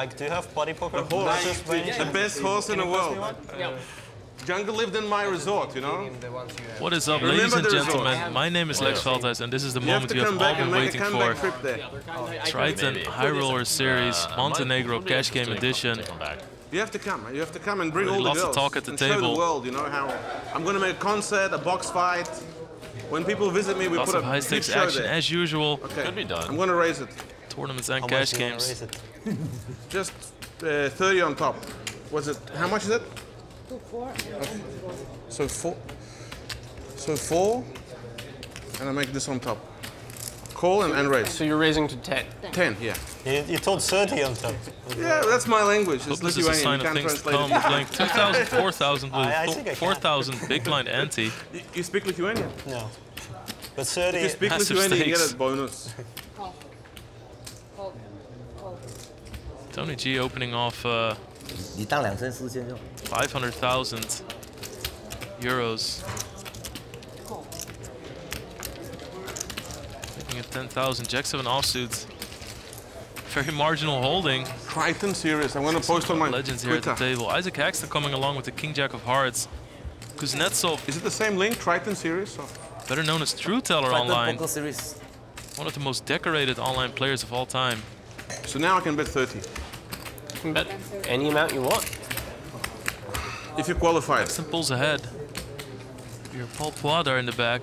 Like, do you have body poker? The horse, the best horse in the world. Jungle lived in my resort, you know? What is up, ladies and gentlemen? My name is Lex Veldhuis, and this is the moment you have all been waiting for. Triton High Roller Series Montenegro Cash Game Edition. You have to come. You have to come and bring all the lots girls. of talk at the and table. Show the world, you know how I'm going to make a concert, a box fight. When people visit me, we Lots put of a high big stakes show action there. as usual. Okay. Could be done. I'm going to raise it. Tournaments and How cash much do you games. raise it? Just 30 on top. Was it? How much is it? 4. So 4. So 4. And I make this on top. Call and raise. So you're raising to 10. 10, yeah. You told 30 on top. Yeah, that's my language. It's This is a sign Lithuanian. of You things can't to come. translate We're playing 2,000, 4,000 I think I with can. 4,000 big blind ante. it. You speak Lithuanian? No. But 30... If you speak Massive Lithuanian, you stakes. get a bonus. Tony G opening off 500,000 euros. Making it 10,000. Jack 7 offsuit. Very marginal holding. Triton series. I'm going to post on my Legends here at Twitter. the table. Isaac Haxton coming along with the King Jack of Hearts. Kuznetsov, Is it the same link, Triton series? Or? better known as True Teller online. Poker Series. One of the most decorated online players of all time. So now I can bet 30. You can bet any amount you want. If you qualify it. Haxton pulls ahead. Your Paul Poidar in the back.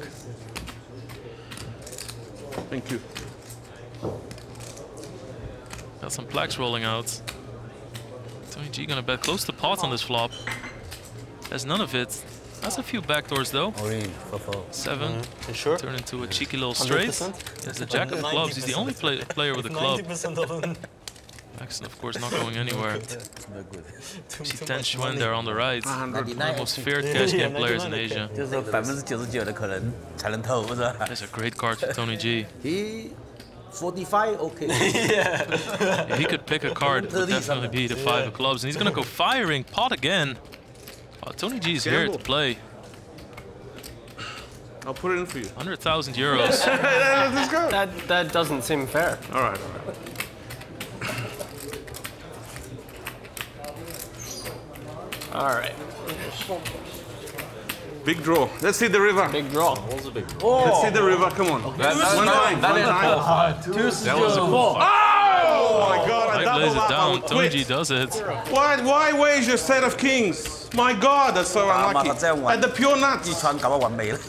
Thank you. Got some plaques rolling out. Tony G gonna bet close to pot on this flop. Has none of it. Has a few backdoors though. 7. You sure? Turn into a cheeky little straight. 100%? There's the Jack of clubs. He's the only player with a club. 90% of them. Haxton, of course, not going anywhere. See Ten Schwen there on the right. One of the most feared cash game players in Asia. 就是说99%的可能才能透，是吧 That's a great card for Tony G. He 45, okay. If he could pick a card, it would definitely be the 5 of clubs. And he's gonna go firing pot again. Oh, Tony G is here to play. I'll put it in for you. 100,000 euros. Let's go. That doesn't seem fair. All right. All right. Big draw. Let's see the river. Big draw. Let's see the river. Come on. One time. That was a cool fight. Oh my God! I Mike doubled lays it up. I down. would Tony G quit. does it. Why wager set of kings? My God, that's so unlucky. At the pure nuts. 一穿搞到完美了。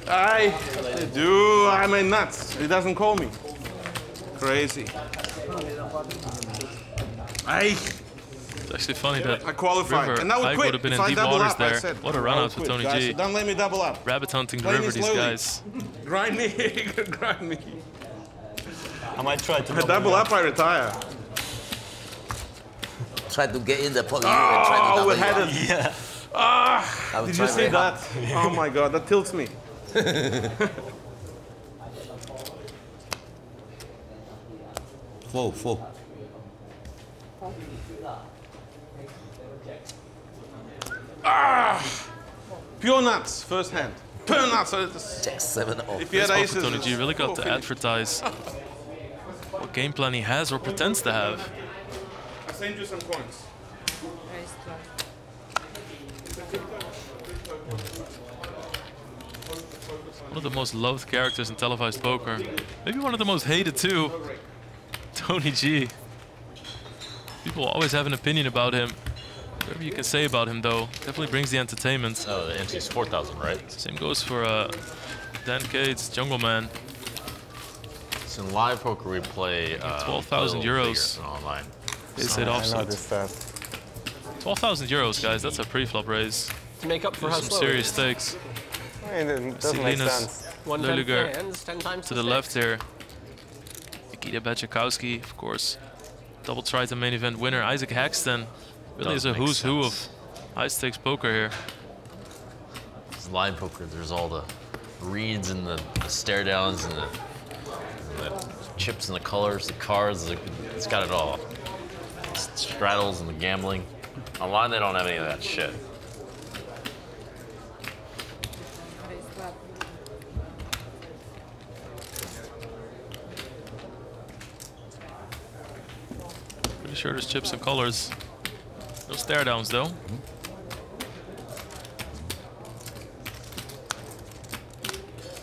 I'm a nuts. He doesn't call me. Crazy. It's actually funny that I qualified. River, And I would Ike quit. would have been If in I deep double waters up, I there. said, What a I run out would for quit, Tony guys. G. So don't let me double up. Rabbit hunting the Play me river, these slowly. guys. Grind me. Grind me. I might try to If I double up, I retire. Try to get in the pocket and try to Oh, we double had up. it. Yeah. I will Did try you see very hard. that? Oh my God, that tilts me. Four. Pure nuts, first hand. Pure nuts. So it's, Jack 7 off. if you had This aces, offer Tony G really got to finish. advertise what game plan he has or pretends to have. I sent you some coins. One of the most loved characters in televised poker. Maybe one of the most hated too. Tony G. People always have an opinion about him. Whatever you can say about him though, definitely brings the entertainment. Oh, the NT's 4,000, right? Same goes for Dan Cates, Jungle Man. So in live poker, we play 12,000 euros. bigger than online. They said offset. 12,000 euros, guys. That's a pre-flop raise. To make up for how Some slow serious stakes. It doesn't make Linus sense. 110 Lulliger hands, 10 times to the left here. Nikita Bachakowski, of course. Double Triton main event winner. Isaac Haxton. Really is a who's who of high stakes poker here. It's live poker. There's all the reads and the stare downs and the chips and the colors, the cards. It's got it all. The straddles and the gambling. Online, they don't have any of that shit. sure there's chips and colors. No stare downs though.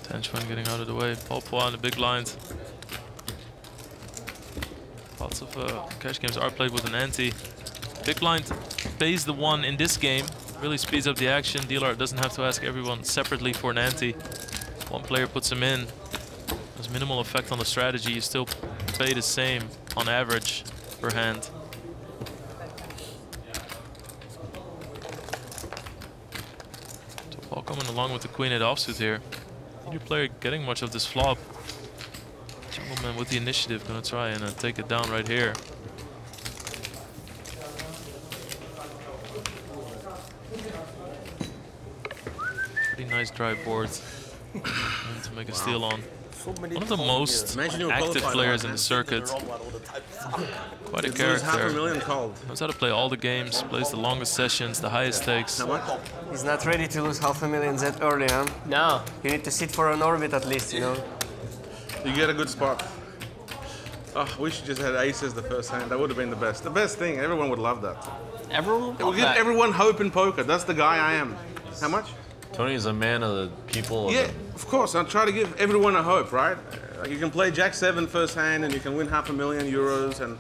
Tenchuan getting out of the way. Popo on the big lines. Lots of cash games are played with an ante. Big blind pays the one in this game. Really speeds up the action. Dealer doesn't have to ask everyone separately for an ante. One player puts him in. There's minimal effect on the strategy. You still pay the same on average per hand. All coming along with the queen-8 offsuit here. Neither player getting much of this flop. Gentleman with the initiative gonna try and take it down right here. Pretty nice dry board to make a steal on. One of the most active players in the circuit. Quite a character. $500,000 cold. Knows how to play all the games, plays the longest sessions, the highest stakes. How much? He's not ready to lose $500,000 that early, huh? No. You need to sit for an orbit at least, you know? You get a good spot. Oh, we should just had aces the first hand. That would have been the best. The best thing. Everyone would love that. Everyone? It will give everyone hope in poker. That's the guy I am. How much? Tony's a man of the people. Yeah, of course. I try to give everyone a hope, right? Like you can play Jack-7 first hand and you can win €500,000 and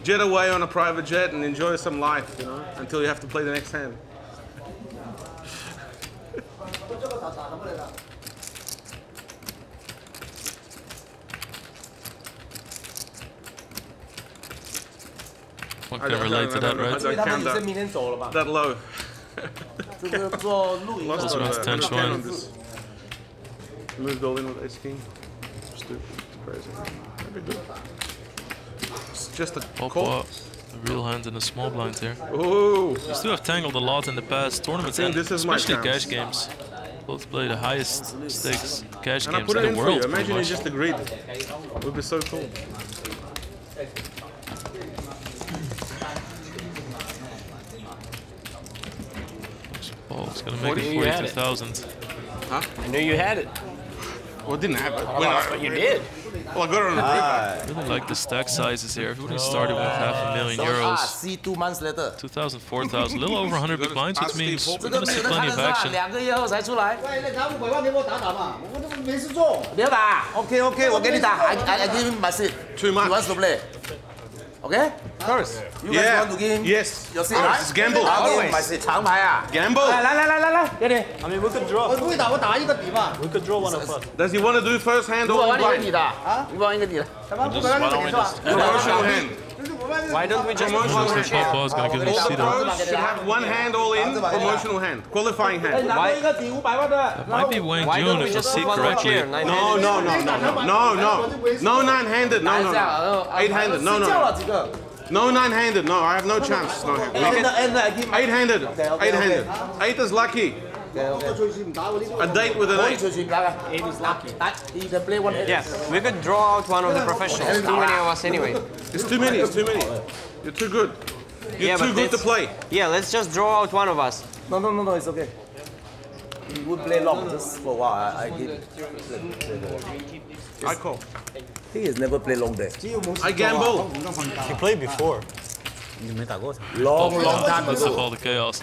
jet away on a private jet and enjoy some life, you know, until you have to play the next hand. One can relate to that, right? I count that low. Lost This one's Tenchuan. Moved all in with ace-king. Stupid. Crazy. That'd be good. It's just a Popo, call. the real hand in the small blind here. Ooh. Used to have tangled a lot in the past tournaments and this is my especially chance. cash games. Both play the highest stakes cash And I games put it in in the for you. world. Imagine you pretty just much. agreed. It would be so cool. Paul's gonna make it you had it. 42,000. Huh? I knew you had it. Well, I didn't have it. But you did. Well, I got it on the paper. Really like the stack sizes here. Everybody started with €500,000. See 2 months later. 2,000, 4,000, a little over 100 big blinds, which means we're 这个 gonna 没 see 有人 plenty 看 of 的是吧？ action. 2个月后才出来。喂，那拿500万给我打嘛，我这没事做。不要打。OK OK， 我给你打。I give him my seat. Too much. He wants to play. Okay? First. You guys Yeah. want to give him Yes. your seat, right? It's gamble. I'll give him my seat. 长牌啊。 Gamble. 来，给你。 I mean, we could draw. 我不会打，我打一个底嘛。 We could draw one of us. Does he want to do first hand 如 or 果玩一个 blind? 你的，你玩一个你的。什么500万就给是吧？ Promotional hand. Why don't we just Promotional move the hand. chip? Paul's gonna give him a All the seat on. pros should have one hand all in, promotional hand, qualifying 哎， hand. 拿过一个底500万的， Might be Wang Why don't Jun we if I just see move one more correctly. chair? No, no, no, no, no, no, no, nine-handed, no, no, no, eight-handed, no, 叫 no, 了几个？ no, nine-handed, no, I have no chance, no hand. And I give my Eight-handed, eight-handed, eight is lucky. 我出去唔打我呢個。 A date with an 可以 eight. 隨時打嘅。Eight is lucky. He can play one hand. Yeah, we could draw out one of the professionals. Too many of us anyway. It's too many, it's too many. You're too good. You're Yeah, too but good to it's- play. Yeah, let's just draw out one of us. No, it's okay. He would play long just for a while. I give. I call. He has never played long there. I gamble. He played before. Long Paul time must have ago. all the chaos.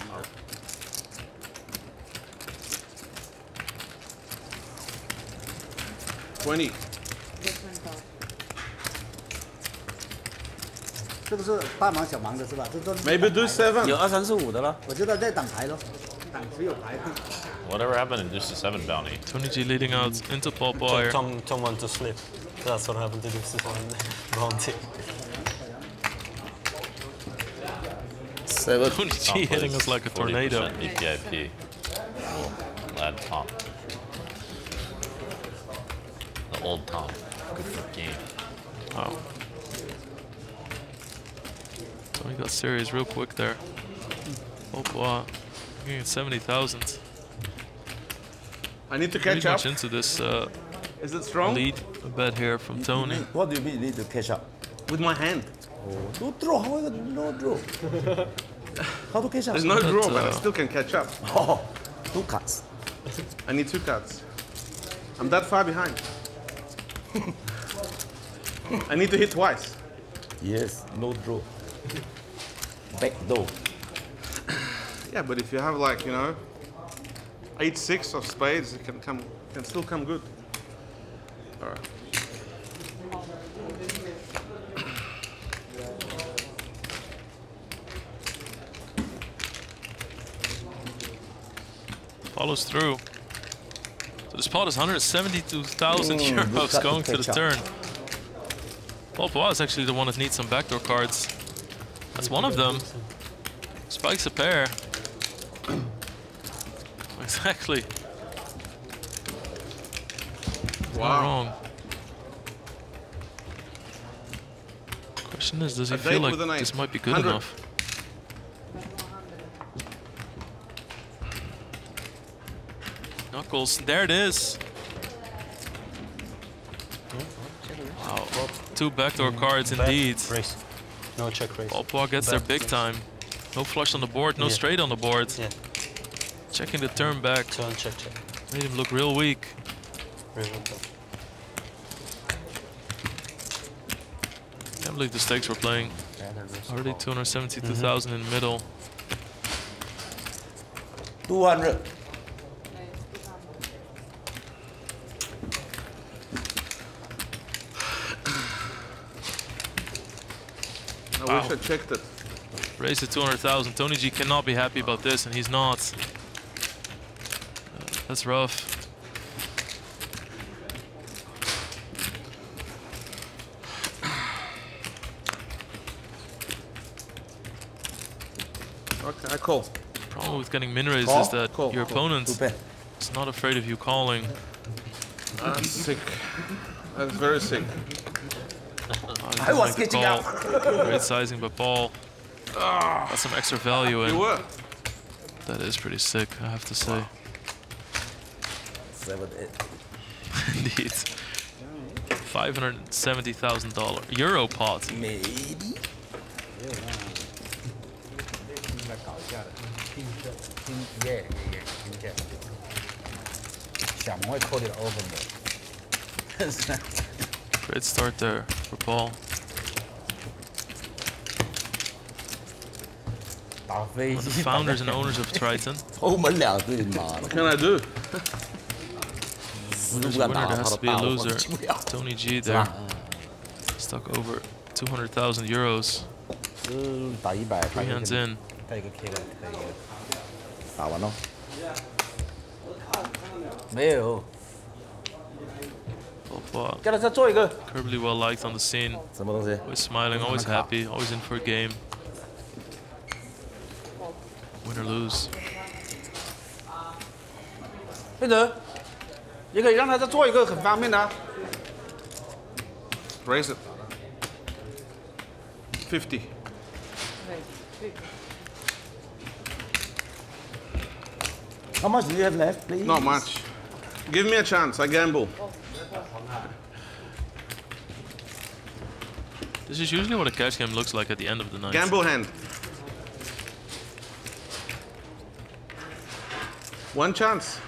$20. 这个是大忙小忙的是吧？这都 Maybe do 7. 有2、3、4、5的了。我觉得在等牌咯，等只有牌。 Whatever happened to just a 7 bounty? Tony G leading out into Popo here. Tom went to sleep. That's what happened to this bounty. 7. Tony G hitting us like a tornado. 40% BPIP. We'll add Tom. The old Tom. Good for game. Wow. Tony got serious real quick there. Popo getting at 70,000. I need to Pretty catch up. much into this Is it strong? lead a bet here from Tony. What do you mean you need to catch up? With my hand. No draw. How is it no draw? How to catch up? There's no draw, but I uh, still can catch up. Oh, 2 cards. I need 2 cards. I'm that far behind. I need to hit twice. Yes, no draw. Back door. Yeah, but if you have like, you know, 8-6 of spades, it can still come good. All right. Follows through. So this pot is 172,000 euros going to the turn. Paul Poit is actually the one that needs some backdoor cards. That's one of them. Spikes a pair. Exactly. Wow. Wrong. Question is, does he feel like this might be good enough? Knuckles, there it is. Wow, 2 backdoor cards indeed. Raise. No check raise. Paul Poit gets there big time. No flush on the board, no straight on the board. Yeah. Checking the turn back. Turn check. Made him look real weak. Can't believe the stakes we're playing. Already 272,000 in the middle. 200. I wish I checked it. Raise to 200,000. Tony G cannot be happy about this, and he's not. That's rough. Okay, I call. Problem with getting min raised is that your opponent is not afraid of you calling. That's sick. That's very sick. I was getting out. Great sizing by Paul. Got some extra value in. You were. That is pretty sick, I have to say. 7, 8. Indeed. $570,000 Euro pot. Maybe. 小萌会扣掉 open 的。 Great start there for Paul. 打飞 One of 机。 the founders and owners of Triton. 我们俩对妈的。 What can I do? There's a winner, there has to be a loser. Tony G there. Stuck over 200,000 euros. 打100。 3 hands in. 带一个 K 的，带一个。打完了。没有。 Paul 给他再做一个。 incredibly well liked on the scene. 什么东西？ Always smiling, always happy, always in for a game. Win or lose. 佩德，也可以让他再做一个，很方便的。 Raise it. 50. How much do you have left, please? Not much. Give me a chance. I gamble. This is usually what a cash game looks like at the end of the night. Gamble hand. One chance.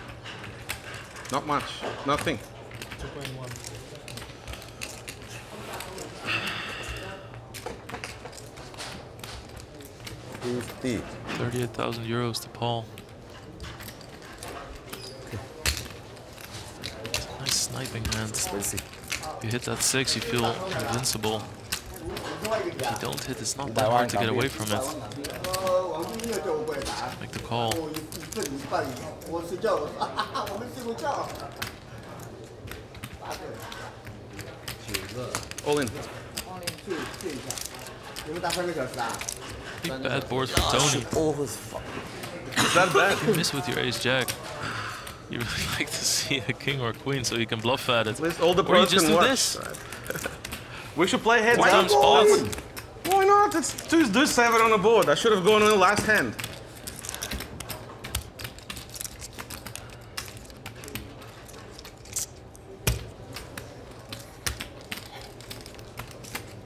Not much. Nothing. €50. 38,000 euros to Paul. Nice sniping hand. If you hit that 6, you feel invincible. If you don't hit, it's not that hard to get away from it. Make the call. All in. Big bad board for Tony. Is that bad? You miss with your ace-jack. You really like to see a king or a queen so you can bluff at it. At all the Or you pros just can do watch. this. We should play heads One up. time spot. Why not? It's do 7 on the board. I should have gone in the last hand.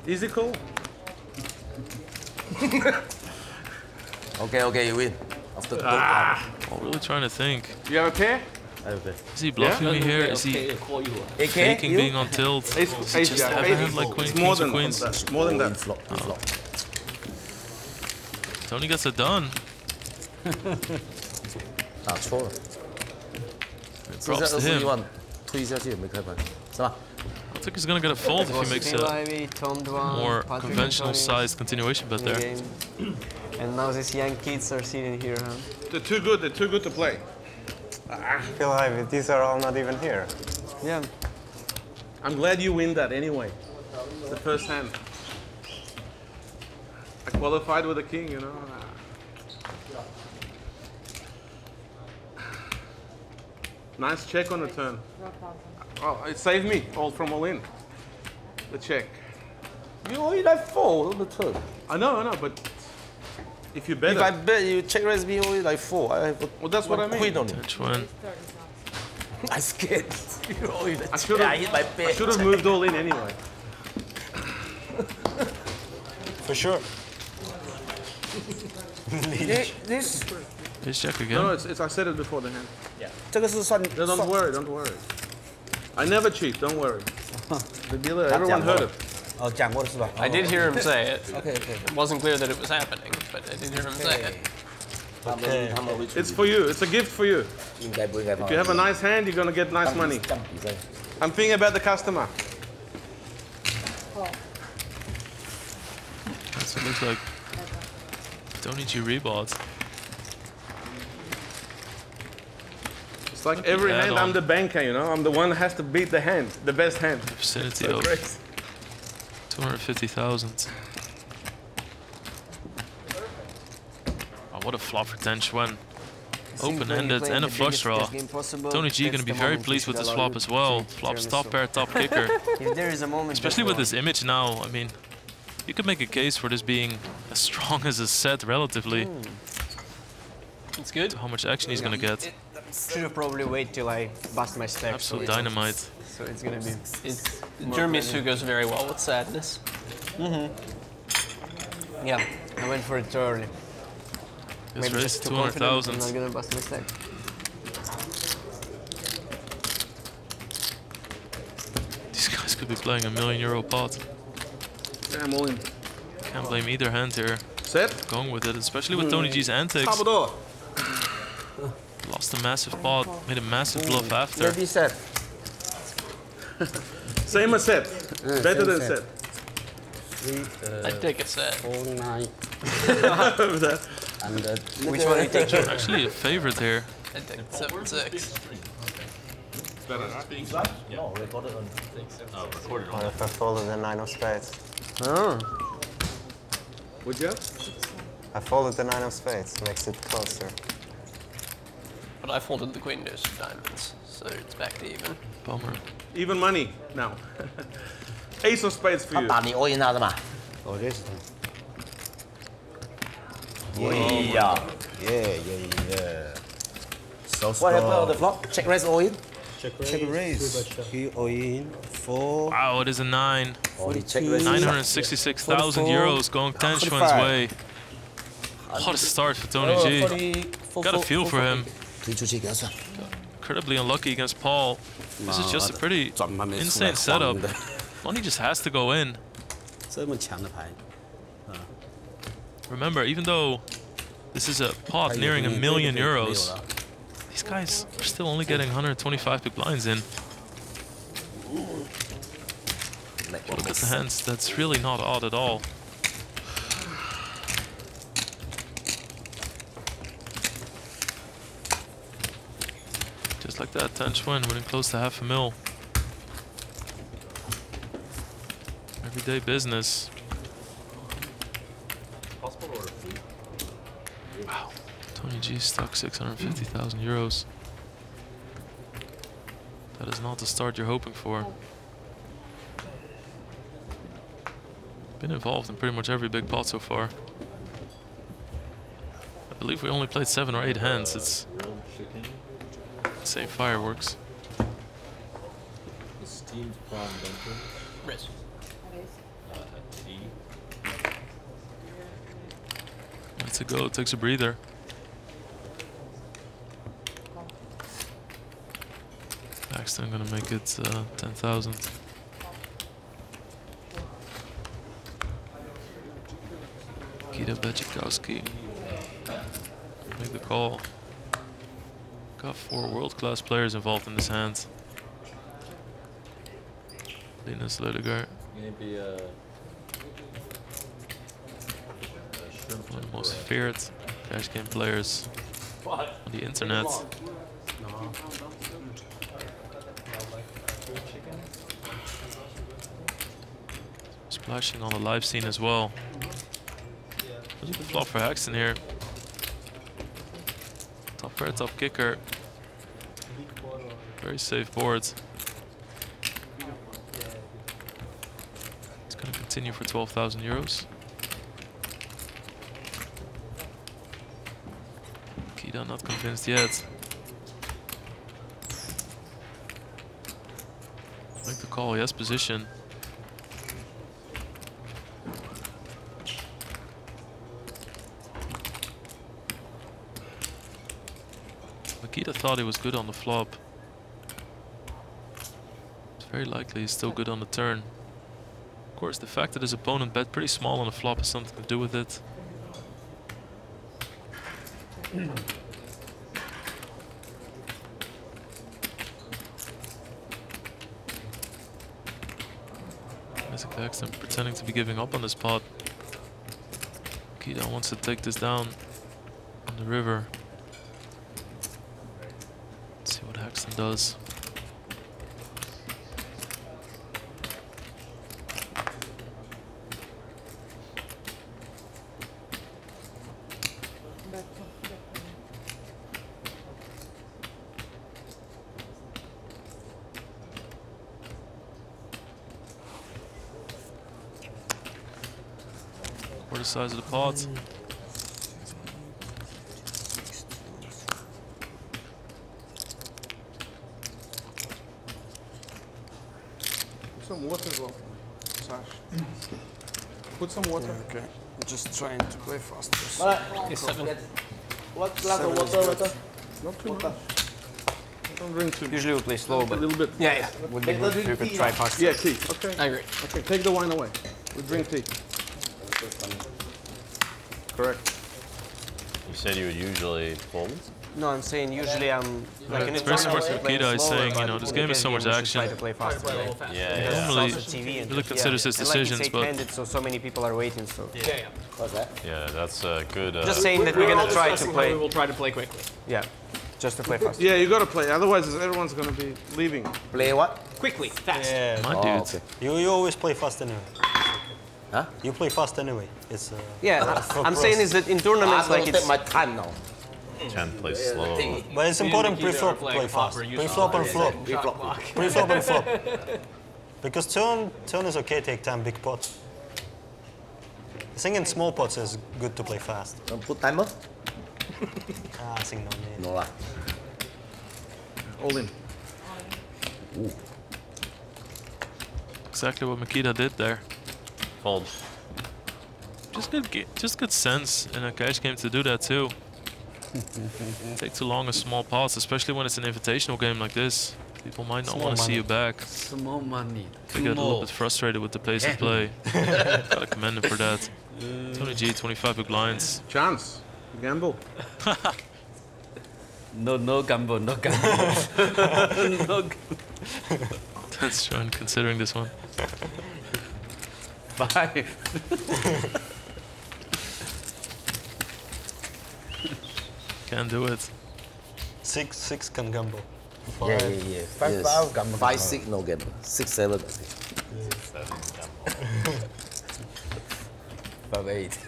Easy call. Okay, you win. After I'm really trying to think. You have a pair? Is he bluffing me here? Is he faking being on tilt? Ace, Does he just have a hand like queen, it's more kings or than queens? that. More than that. Flop. Tony gets it done. 打错了， Props to 21 him. 万推下去也没开盘，是吧？ I think he's gonna get a fold if he makes a more conventional sized continuation bet there. And now these young kids are sitting here, huh? They're too good. They're too good to play. Feel like these are all not even here. Yeah. I'm glad you win that anyway. The first hand. I qualified with a king, you know. Nice check on the turn. Oh, it saved me all from all in. The check. You only like 4 on the turn. I know, but if you bet If I bet you check raise me only like 4, I have well, that's what I mean. queen on it. Which one? I'm scared. You only like I should have moved all in anyway. For sure. This Ace jack again. No, it's I said it before the hand. 这个是算 No, don't worry, don't worry. I never cheat, don't worry. The dealer, everyone heard it. 哦讲过了是吧 I did hear him say it. OK OK It wasn't clear that it was happening, but I did hear him say it. 他们会处 It's for you, it's a gift for you. 应该不应该放 If you have a nice hand, you're gonna get nice money. 这样比赛 I'm thinking about the customer. That's what it looks like. Tony G rebought. It's like every Add hand, on. I'm the banker, you know? I'm the one that has to beat the hand, the best hand. Vicinity So of great. 250,000. Oh, what a flop for Ten Schwen. Open-ended and a flush draw. Tony G gonna be very pleased with this flop as well. Flop's top pair, top kicker. If there is a moment, Especially with this image now. I mean, you could make a case for this being as strong as a set relatively. It's good. How much action he's gonna get. should have probably wait till I bust my stack. Absolute dynamite. So it's gonna be. Tiramisu goes very well with sadness. Yeah, I went for it too early. This Maybe raise just too confident. I'm 200,000. not gonna bust my stack. These guys could be playing a €1 million pot. Yeah, I'm all in. Can't blame either hand here. Set? Going with it, especially with Tony G's antics. 差不多. Lost a massive pot, made a massive bluff after. Maybe set. Same as set. Better than set. I'd take a set. 4 9 That- and Which one are you taking? Actually a favorite here. I'd take 7-6. no, recorded on. What if I folded the 9 of spades? Would you? I folded the 9 of spades, makes it closer. But I folded the queen deuce of diamonds, so it's back to even. Bummer. Even money now. Ace of spades for 他 you. 打你 all in 他的嘛？我认识他。Yeah. So What happened on the flop? Check raise all in. Check raise. He all in 4. Wow, it is a 9. Only check raise. 966,000 euros going Ten Schwen's way. What a start for Tony G. Got a feel for him. 推出去给他算。 Incredibly unlucky against Paul. This is just a pretty insane setup. Money just has to go in. 这么强的牌， Remember, even though this is a pot nearing €1 million, these guys are still only getting 125 big blinds in. Look at the hands, that's really not odd at all. Just like that, Ten Schwen winning close to $500,000. Everyday business. Wow, Tony G stuck 650,000 euros. That is not the start you're hoping for. Been involved in pretty much every big pot so far. I believe we only played 7 or 8 hands. It's same fireworks. Risk. Let's go, takes a breather. Paxton gonna make it 10,000. Key Nikita Bechikowski. Make the call. Got 4 world-class players involved in this hand. Linus Lødegaard. Maybe One of the most feared cash game players on the internet. Splashing on the live scene as well. There's a good flop for Haxton here. Top pair, top kicker. Very safe board. It's going to continue for 12,000 euros. Kida not convinced yet. Make the call, yes, position. Makita thought he was good on the flop. It's very likely he's still good on the turn. Of course, the fact that his opponent bet pretty small on the flop has something to do with it. Basically, I'm pretending to be giving up on this pot. Makita wants to take this down on the river. See what Haxton does. Quarter size of the pot. Some water as well, Sash. Put some water. Okay. I'm just trying to play fast. It's 7. What glass of water later? Not too much. Don't drink too much. Usually we play slow, A but little bit. Yeah. would be good if you could try faster. Yeah, tea. Okay. I agree. Okay, take the wine away. We drink tea. Correct. You said you would usually fold? No, I'm saying usually I'm like in It's a very tournament, smart I'm playing Makita is slower, saying, you but know, this in game is the so much we should action. Try to play faster, right? Yeah, Normally, It's also TV and really considers his and like decisions, it's but 8-handed, so many people are waiting. So What's that? Yeah, that's a good. just saying that we're gonna try to play. We will try to play quickly. Yeah, just to play faster. Yeah, you gotta play. Otherwise, everyone's gonna be leaving. Play what? Quickly, fast. Yeah, My Oh, dude. okay. you always play fast anyway. Huh? You play fast anyway. It's Yeah, for I'm pros. saying is that in tournaments I'm like gonna take it's my time now. Chan plays slow. But it's important Nikita pre-flop are playing play fast. proper use Pre-flop and flop. Flop. Pre-flop and flop. Because turn is okay, take time, big pot. I think in small pots is good to play fast. Put timer? I think no need. No lah. All in. Exactly what Makita did there. Fold. Just good sense in a cash game to do that too. Take too long a small pots, especially when it's an invitational game like this. People might not want to see you back. Small money. They get a little bit frustrated with the pace of play. Gotta commend him for that. Tony G, 25 big blinds. Chance. Gamble. No gamble, no gamble. No gamble. That's John considering this one. 5. Can't do it. Six can gamble. Yeah. 5 gamble. 5, 6 no gamble. 6, 7. 5, 8.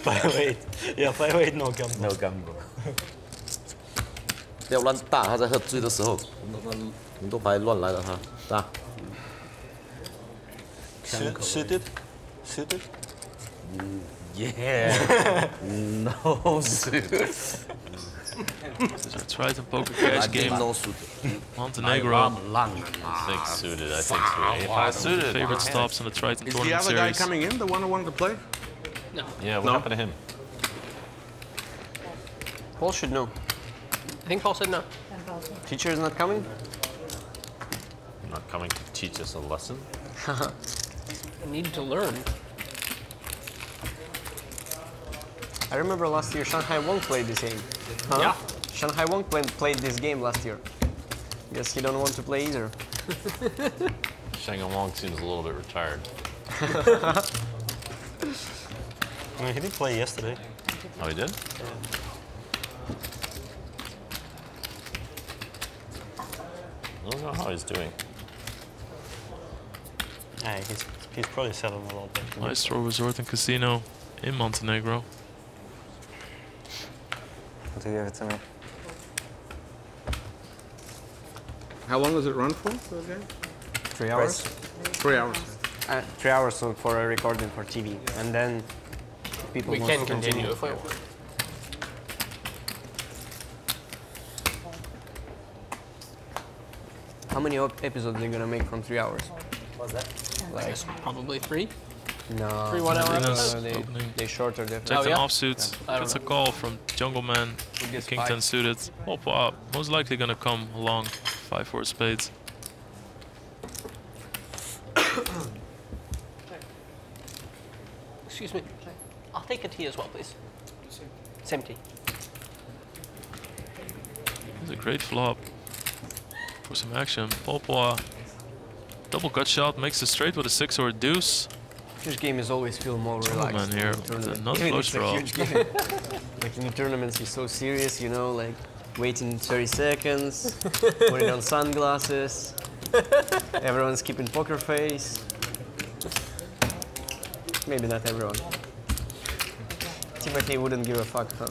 5-8. Yeah, 5-8 no gamble. No gamble. 不要乱大，他在喝醉的时候，很多牌乱来了哈，大。 Suited? Suited? Yeah. No suit. This is our Triton Poker cash game. No suit. Montenegro. I think suited. I think suited. If I suited. Favorite stops in the Triton Is the tournament other guy series. coming in? The one who wanted to play? Yeah, what No. happened to him? Paul should know. I think Paul said no. Teacher is not coming. Not coming to teach us a lesson. I need to learn. I remember last year Shanghai Wong played this game. Huh? Yeah. Shanghai Wong played this game last year. Guess he don't want to play either. Shanghai Wong seems a little bit retired. I mean, he did play yesterday. Oh, he did? Yeah. I don't know how he's doing. Yeah, he's probably selling a lot better. Maestral Resort and Casino in Montenegro. To give it to me. How long does it run for the game? 3 hours? 3 hours. 3 hours for a recording for TV, and then people. We want can to continue if we want. How many episodes are they gonna make from 3 hours? What's that? Like probably 3. No. 3 1 hour Yes. episodes? They shorter definitely. Check Oh, them yeah? offsuits. I don't It's a know. call from Jungleman. gets King 5? 10 suited. Oh, wow. Most likely gonna come along 5-4 spades. Excuse me. I'll take a tea as well, please. Same tea. It's a great flop for some action. Popoa, double gut shot, makes it straight with a 6 or a deuce. This game is always feel more relaxed. Man here, in the tournament. not Even flush it's a draw. huge game. Like in the tournaments, you're so serious, you know, like waiting 30 seconds, putting on sunglasses. Everyone's keeping poker face. Maybe not everyone. Timothy wouldn't give a fuck, huh?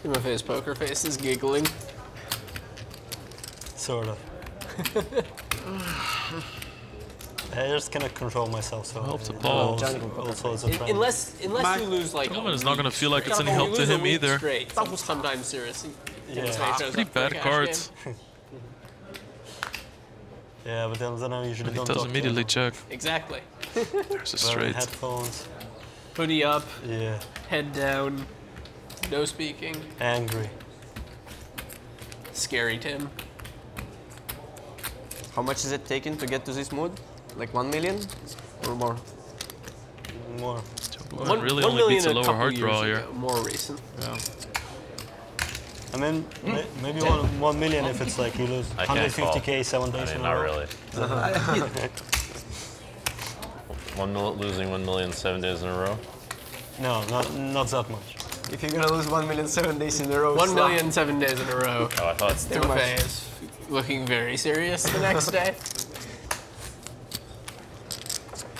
Timothy's poker face is giggling. Sort of. I just cannot control myself, so Help to I Paul. know also it's a trend. Unless you lose like. Jungleman is not gonna feel like it's any you help to lose a him week either. Straight, sometimes seriously. Yeah. Pretty bad cards. Yeah, but then I usually He don't does talk to immediately him. check. Exactly. There's a Wearing straight. headphones. Hoodie up, Yeah. head down, no speaking. Angry. Scary Tim. How much is it taken to get to this mood? Like 1 million or more? More. Jungleman really only beats a lower hard draw here. More recent. Yeah. I mean, maybe 1 million if it's like you lose I can't 150k 7 days I in mean, a not row. really. Losing 1 million 7 days in a row. No, not that much. If you're gonna lose 1 million 7 days in a row, 1 million 7 days in a row. Oh, I thought Timothy is looking very serious the next day.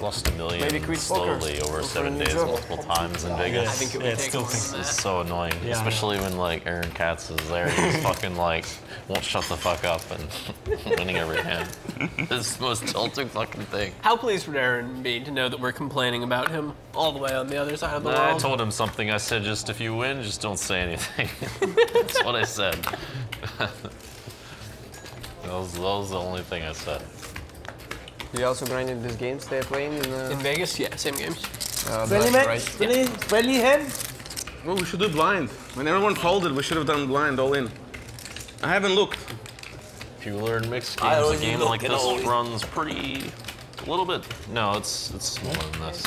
lost $1 million Maybe quit poker. slowly over Go for a 7 new days job. multiple times in Vegas. I think it would Yeah, take still more thinks than It's that. so annoying, Yeah. especially when like Aaron Katz is there. He's fucking like won't shut the fuck up and winning every hand. It's the most tilting fucking thing. How pleased would Aaron be to know that we're complaining about him all the way on the other side of the I world? told him something. I said, just if you win, just don't say anything. That's what I said. That was the only thing I said. You also grinded these games they're playing In Vegas, yeah, same games. Friendly match? Friendly hand? Well, we should do blind. When everyone folded, we should have done blind all in. I haven't looked. If you learn mixed I games, a always game look like at this all. runs pretty, a little bit. No, it's smaller than this.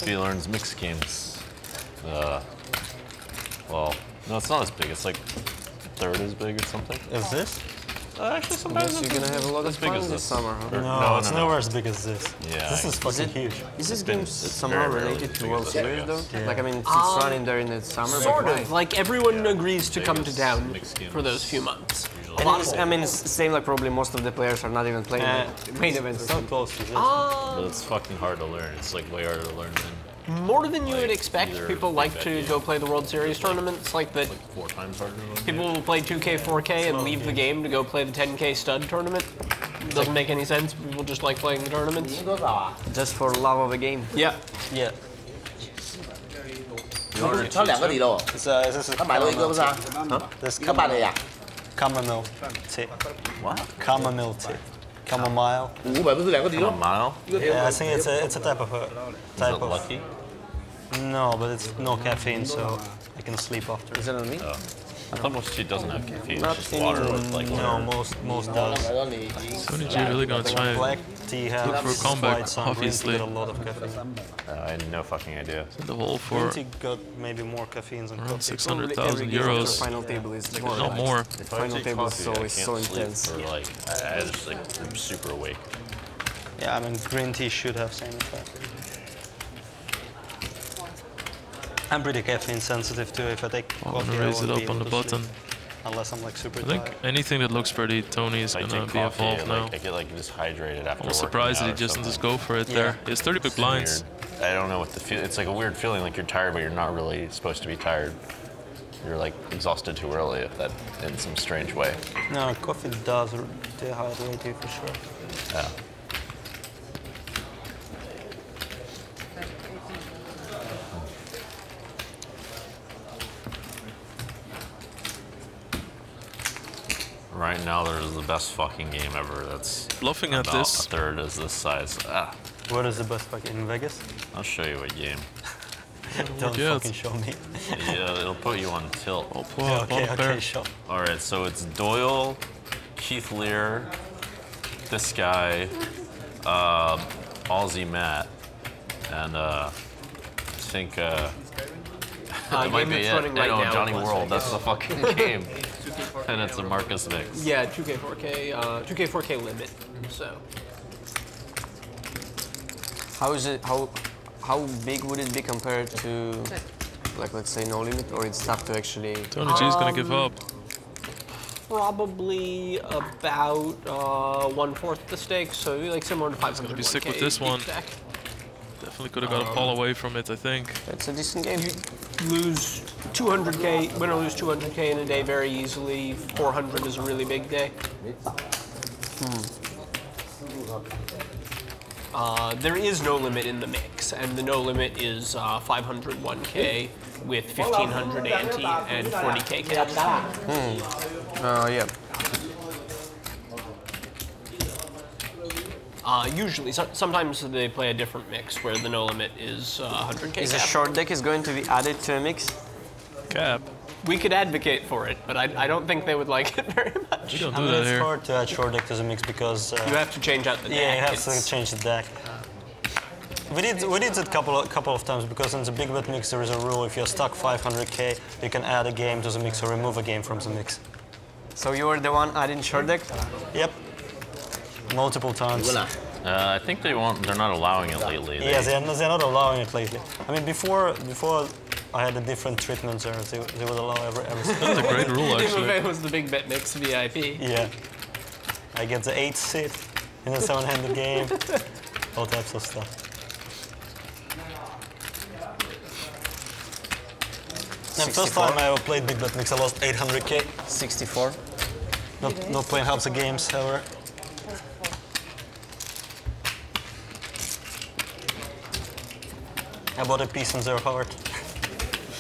If he learns mixed games, well, no, it's not as big. It's like a third as big or something. Is this? Actually, sometimes Guess you're gonna have a lot of as big fun as this summer, huh? Or- No, it's nowhere as big as this. Yeah, This is fucking it- huge. Is this been game somehow very rarely related to big World as this, I Series though? guess. Yeah. Like I mean, it's running during the summer, Sort but of. Like everyone agrees to come to Vegas town mixed games. for those few months. And I mean, it's the same like probably most of the players are not even playing like, main events. It's not close to this. But it's fucking hard to learn. It's like way harder to learn than More than you would Like, expect, either people big like bet to game. go play the World Series tournaments like that. 4 times harder to learn. People will play 2K, 4K and leave the game to go play the 10K stud tournament. Doesn't make any sense. People just like playing the tournaments. Just for love of the game. Yeah. Yeah. 他2個地咯 This is 他買到呢個不是啊？ This 而家8嚟啊？ chamomile tea. What? Chamomile tea. Chamomile. 500不是2個地 A 咯？ mile? Yeah, I think it's a type of Is type it of. lucky? No, but it's no caffeine, so I can sleep after. Is it on me? I thought most cheat doesn't have caffeine. Not It's just water with like. No, most does. Tony G really gonna try and Black tea has for a comeback, quite some. Green tea obviously. got a lot of caffeine. I had no fucking idea. in the hole Green for tea got maybe more caffeine than around coffee. 600,000 The euros. final table is If not more. The final table is I so can't sleep intense. for like I just like I'm super awake. Yeah, I mean green tea should have same effect. I'm pretty caffeine sensitive too. If I take I'm coffee, gonna I raise it won't be up on the able to sleep, button. unless I'm like super I think tired. anything that looks pretty, Tony is I gonna take be coffee, involved now. like, I get like dehydrated after. I'm working surprised that out he or just doesn't something. just go for it Yeah. there. He has 30 big blinds. Weird. I don't know what the feel. It's like a weird feeling, like you're tired, but you're not really supposed to be tired. You're like exhausted too early, if that in some strange way. No, coffee does dehydrate you for sure. Yeah. Right now, there's the best fucking game ever. That's Bluffing at about this. a third is this size. Ah, What is the best fucking in Vegas? I'll show you a game. Don't yet. fucking show me. Yeah, it'll put you on tilt. Oh, poor Okay, bottom pair. okay, show. All right, so it's Doyle, Keith Lear, this guy, Aussie Matt, and I think it might game be that's it. running right No, now Johnny in Las World. Vegas. That's the fucking game. And it's a Marcus mix. Yeah, 2K4K limit. So How is it? How big would it be compared to, like, let's say no limit, or it's tough to actually? Tony G's gonna give up. probably about 1/4 the stakes, so like similar to 500. Gonna be sick with this one. Definitely could have got a fall away from it, I think. It's a decent game. Lose 200K, win or lose 200K in a day very easily. 400 is a really big day. There is no limit in the mix, and the no limit is 501K with 1500 ante and 40K caps. Yeah. Usually, sometimes they play a different mix where the no limit is 100K Is a cap. short deck is going to be added to a mix? Cap. We could advocate for it, but I don't think they would like it very much. We don't I do mean, that it's here. hard to add short deck to the mix because You have to change out the deck. yeah, you have to It's- change the deck. We did it a couple of times because in the big bet mix there is a rule: if you're stuck 500K, you can add a game to the mix or remove a game from the mix. So you were the one adding short deck? Yep, multiple times. I think they're not allowing it lately. Yeah, they're not allowing it lately. I mean, before I had a different treatment there. They would allow everything. That's a great rule, actually. It was the big bet mix VIP. Yeah, I get the 8th sit in a 7-handed game, all types of stuff. The first time I ever played Big Bet Mix, I lost 800K. 64. Not playing half the games ever. I bought a piece in their heart.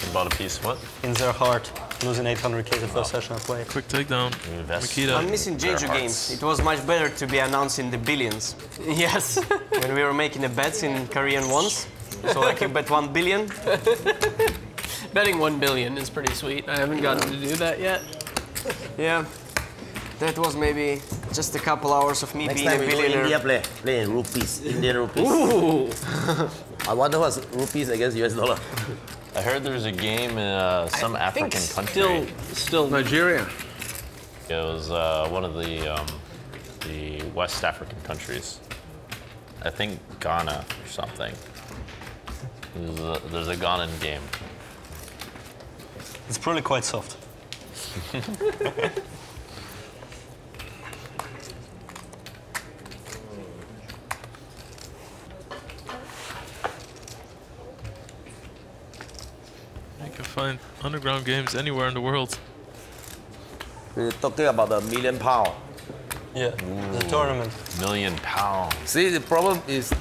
You bought a piece, what? In their heart, losing 800K the first session I played. Quick takedown. You invest. Makita. I'm missing Their Jeju hearts. games. It was much better to be announced in the billions Yes. when we were making the bets in Korean ones. So like you bet 1 billion. Betting 1 billion is pretty sweet. I haven't gotten to do that yet. Yeah. That was maybe just a couple hours of me Next being a time we go billionaire. India, play in rupees, Indian rupees. Ooh. I wonder what's rupees against US dollar. I heard there's a game in some I think African country. still Nigeria. It was one of the West African countries. I think Ghana or something. There's a Ghanan game. It's probably quite soft. You can find underground games anywhere in the world. We're talking about the £1 million. Yeah, the tournament. £1,000,000. See, the problem is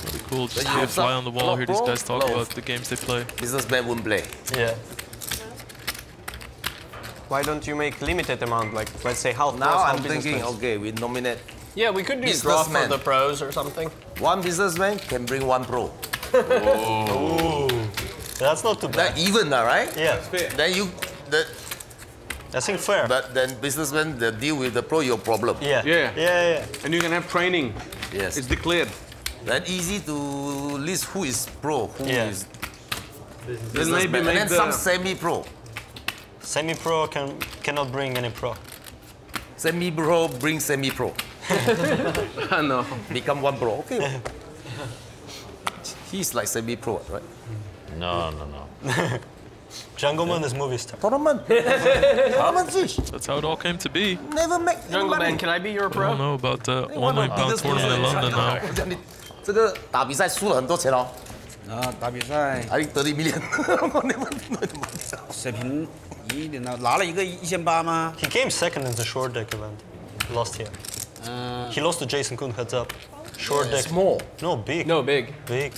Really cool. Just But be you a fly have on the wall, hear these guys talk no. about the games they play. businessmen won't play. Yeah. Why don't you make limited amount, like let's say half Now pros, half I'm thinking, businessmen? okay, we nominate Yeah, we could do draw for Businessman. the pros or something. one businessman can bring one pro. That's not too bad. That even, right? Yeah. Then you, I think fair. But then businessmen, they deal with the pro, your problem. Yeah. Yeah. Yeah. And you can have training. Yes. It's declared. That easy to list who is pro, who is Then maybe and make then some semi-pro. Semi-pro cannot bring any pro. Semi-pro bring semi-pro. I know. Become one pro. Okay. He's like semi-pro, right? No, no, no. Jungleman is movie star. Tournament. Tournament fish. That's how it all came to be. Never make any Jungle money. Man, can I be your I pro? don't know about the 1 million pound tournament in London now. 这个打比赛输了很多钱哦。啊，打比赛 I think 30 million. 水平一点的，拿了1800吗？ He came second in the short deck event last year. He lost to Jason Kuhn heads up. Short deck. Small. No, big. No, big. Big.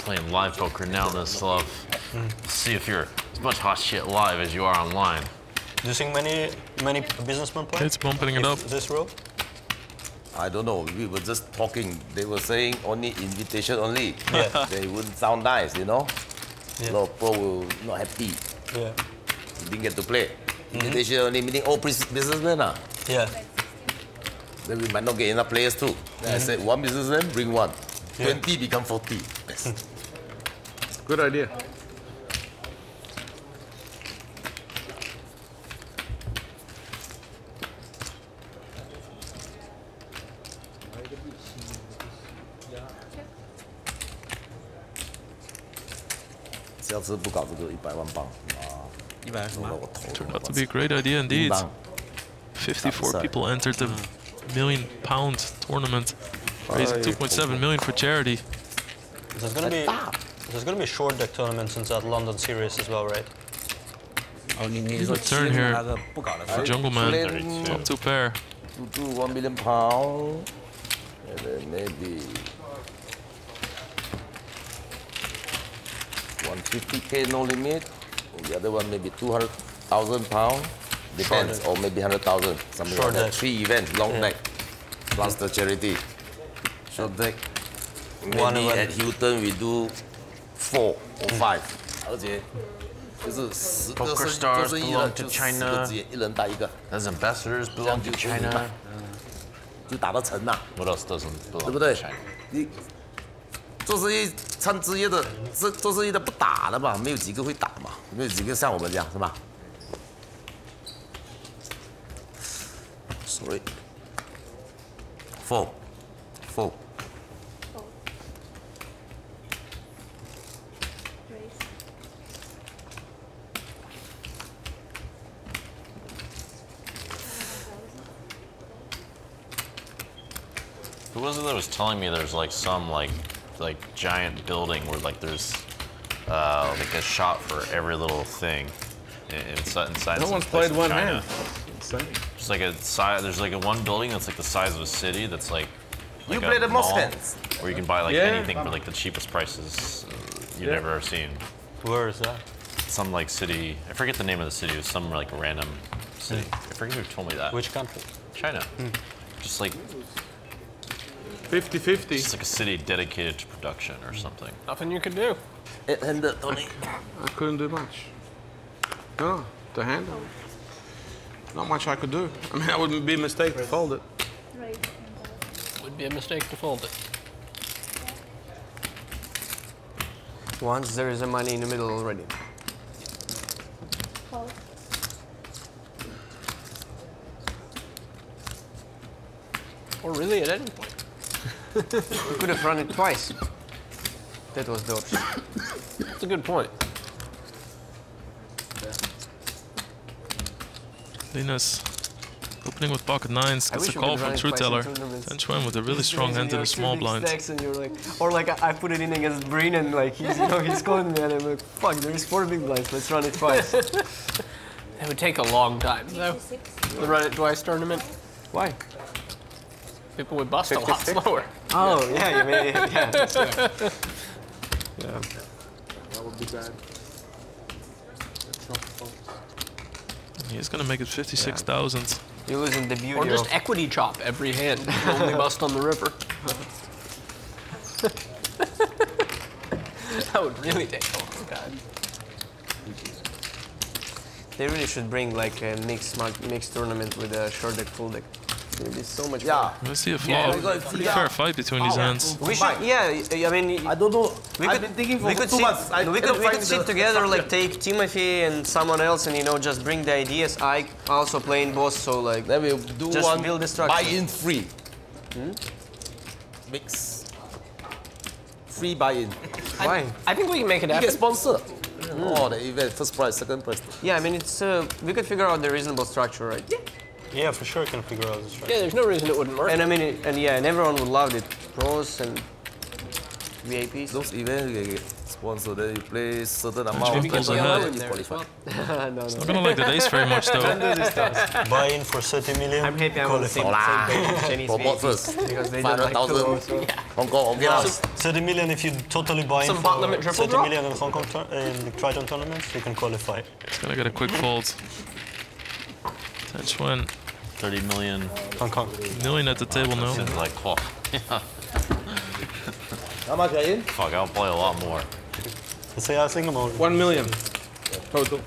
Playing live poker now in this love. See if you're as much hot shit live as you are online. Do you think many businessmen play? It's bumping it up. This row? I don't know. We were just talking. They were saying only invitation only. Yeah. They wouldn't sound nice, you know. Yeah. A lot of pro will not happy. Yeah. Didn't get to play. Invitation only meaning all businessmen. Yeah. Then we might not get enough players too. Then I said one businessman, bring one. 20 become 40. Yes. Good idea. Turned out to be a great idea indeed. 54 people entered the £1 million tournament, raising 2.7 million for charity. There's gonna be short deck tournaments in that London series as well, right? 哦，你 He's 说 a turn here 那个不搞了。 for Jungle Man, top 2 pair. To do £1 million, and then maybe 150K no limit. The other one maybe £200,000. Depends, or maybe 100,000. Something Short like that. deck. 3 events, long deck, plus the charity. Short deck. One Maybe event. at Hilton we do 4 or 5. 而且就是10个 Poker 做 stars 生意 belong 的 to 就10 China. 个职业，一人带一个， As ambassadors 这样 belong 就 to 可以办 China. 就打得成呐。 What else doesn't 对 belong 不 to 对 China?？你做生意唱职业的，做生意的不打的嘛，没有几个会打嘛，没有几个像我们这样是吧？Sorry， 4 Who was it that was telling me there's like some like giant building where like there's like a shop for every little thing inside No some one's place played in one China. hand. Insane. Just like a size, there's like a one building that's like the size of a city that's like You a play the most mall hands. where you can buy like Yeah. anything for like the cheapest prices you've Yeah. ever seen. Where is that? Some like city, I forget the name of the city. It was some like random city. I forget who told me that. Which country? China. Just like 50-50. It's like a city dedicated to production or something. Nothing you can do. And Tony. I couldn't do much. No, the hand. Not much I could do. I mean, that would be a mistake to fold it. Would be a mistake to fold it. Once there is a money in the middle already. Or really at any point. You could have run it twice. That was the option. That's a good point. Linus opening with pocket nines, I gets a wish you call could from run it True twice in Teller. tournaments. 10-20 with a really strong hand in the small blind. And you're like, or like I put it in against Breen and like he's, you know, he's calling me and I'm like, fuck, there's 4 big blinds, let's run it twice. It would take a long time though. The run it twice tournament. Why? People would bust a lot 56? slower. Oh, yeah, you mean, yeah. That's right. That would be bad. He's gonna make it 56,000. You're losing the beauty Or just of... equity chop every hand. Only bust on the river. That would really take a long time. They really should bring like a mixed tournament with a short deck, full deck. It would be so much Yeah. fun. Let's see a Yeah, flaw. Pretty fair fight between these hands. We should, yeah, I mean, I don't know. I've been thinking for we could 2 sit, months. I we cannot could find sit the together, like structure. take Timothy and someone else, and just bring the ideas. I also play in boss, so like Then we'll do just one build the structure. buy-in free. Mix. Free buy-in. Why? I think we can make it You happen. get sponsor. Oh, the event, first prize, second prize. Yeah, I mean it's we could figure out the reasonable structure, right? Yeah, for sure, can figure out this. Right? Yeah, there's no reason it wouldn't work. And I mean, and everyone would love it. Pros and VIPs. Those events you get sponsor, then you play certain amount. Maybe then get you yellow in there as qualify. No. Not gonna like the days very much though. Buy in for 30 million. I'm happy I'm on the same Hola. page as Chinese Promote VIPs, first. because they don't like 500,000. to also. Hong Kong, Yeah, yes. 30 million if you totally buy in Some for bot limit triple 30 drop? million in Hong Kong in the Triton tournaments, you can qualify. It's gonna get a quick fold. Touch one. 30 million. Hong Kong. Million at the table now. Seems like, oh, yeah. How much are you in? Fuck, I'll play a lot more. So yeah, I think about 1 million total.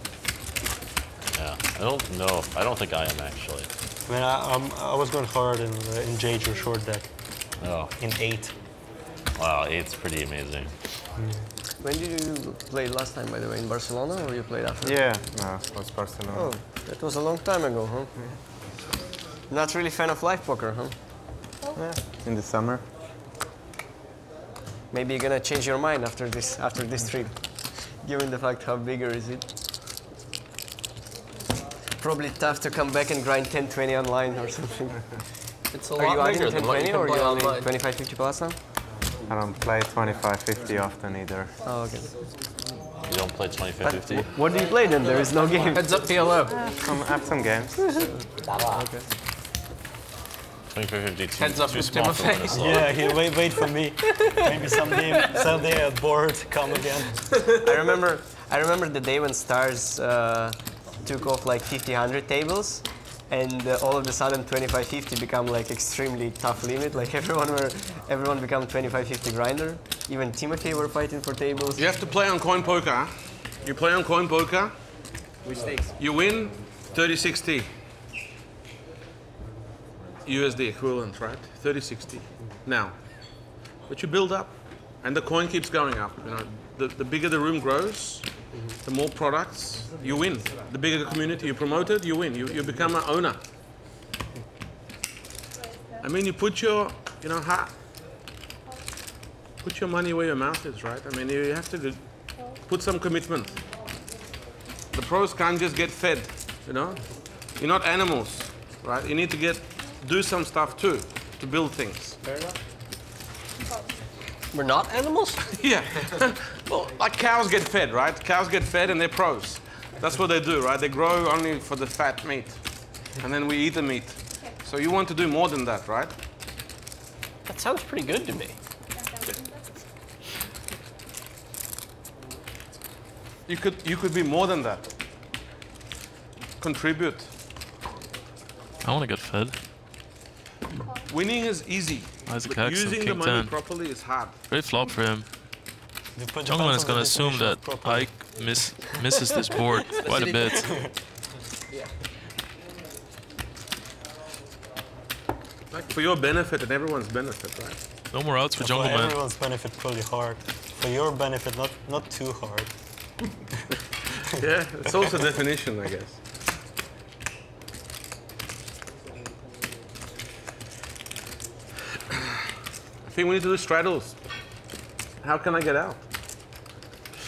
Yeah, I don't know. I don't think I am actually. I mean, I was going hard in Jage or short deck Oh, in 8. wow, 8's pretty amazing. When did you play last time, by the way? In Barcelona, or you played after? Yeah, no, it was Barcelona. Oh, that was a long time ago, huh? Not really fan of live poker, huh? Yeah, in the summer. Maybe you're gonna change your mind after this trip, given the fact how bigger is it. Probably tough to come back and grind 10-20 online or something. It's a Are you lot adding bigger than what you 10-20 can or play you only online. 25-50 plus now? I don't play 25-50 often either. Oh, okay. You don't play 25-50? What do you play then? There is no game. Heads up PLO. I have some games. 25-50, Heads up too with small for Timothy. Minnesota. Yeah, here, wait for me. Maybe someday at board, come again. I remember the day when Stars took off like 50-100 tables, and all of a sudden 25-50 become like extremely tough limit. Like everyone become 25-50 grinder. Even Timothy were fighting for tables. You have to play on coin poker. You play on coin poker. Which stakes? You win 30-60. USD equivalent, right? 30-60. Now, but you build up, and the coin keeps going up. You know, the bigger the room grows, the more products you win. The bigger the community you promoted, you win. You become an owner. I mean, you put your, put your money where your mouth is, right? I mean, you have to put some commitment. The pros can't just get fed, you know? You're not animals, right? You need to do some stuff too, to build things. Fair enough. We're not animals? Yeah. Well, like cows get fed, right? Cows get fed and they're pros. That's what they do, right? They grow only for the fat meat. And then we eat the meat. So you want to do more than that, right? That sounds pretty good to me. You could be more than that. Contribute. I want to get fed. Winning is easy. Isaac But Jackson, using the King money 10. properly is hard. Great flop for him. You put Jungleman is depends on gonna the assume definition that of properly. Ike misses this board quite a bit. Like for your benefit and everyone's benefit, right? No more outs for For Jungleman. everyone's benefit, pretty hard. For your benefit, not too hard. Yeah, it's also definition, I guess. I think we need to do straddles. How can I get out?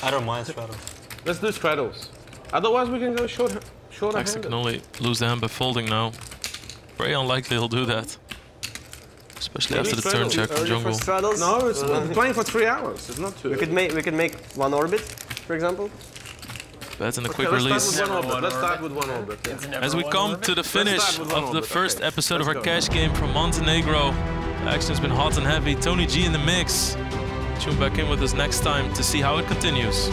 I don't mind straddle. Let's do straddles. Otherwise, we can go shorter Jackson can handed. only lose the hand by folding now. Very unlikely he'll do that. Especially after the turn check from Early for Jungle. straddles? No, it's playing for 3 hours. It's not too. We could make one orbit, for example. Bets and a Okay, quick let's release. start with one orbit. Let's start with one orbit. Yeah. As we come to the finish start with one of the orbit. first Okay, episode of our let's go. cash game from Montenegro. Action's been hot and heavy. Tony G in the mix. Tune back in with us next time to see how it continues.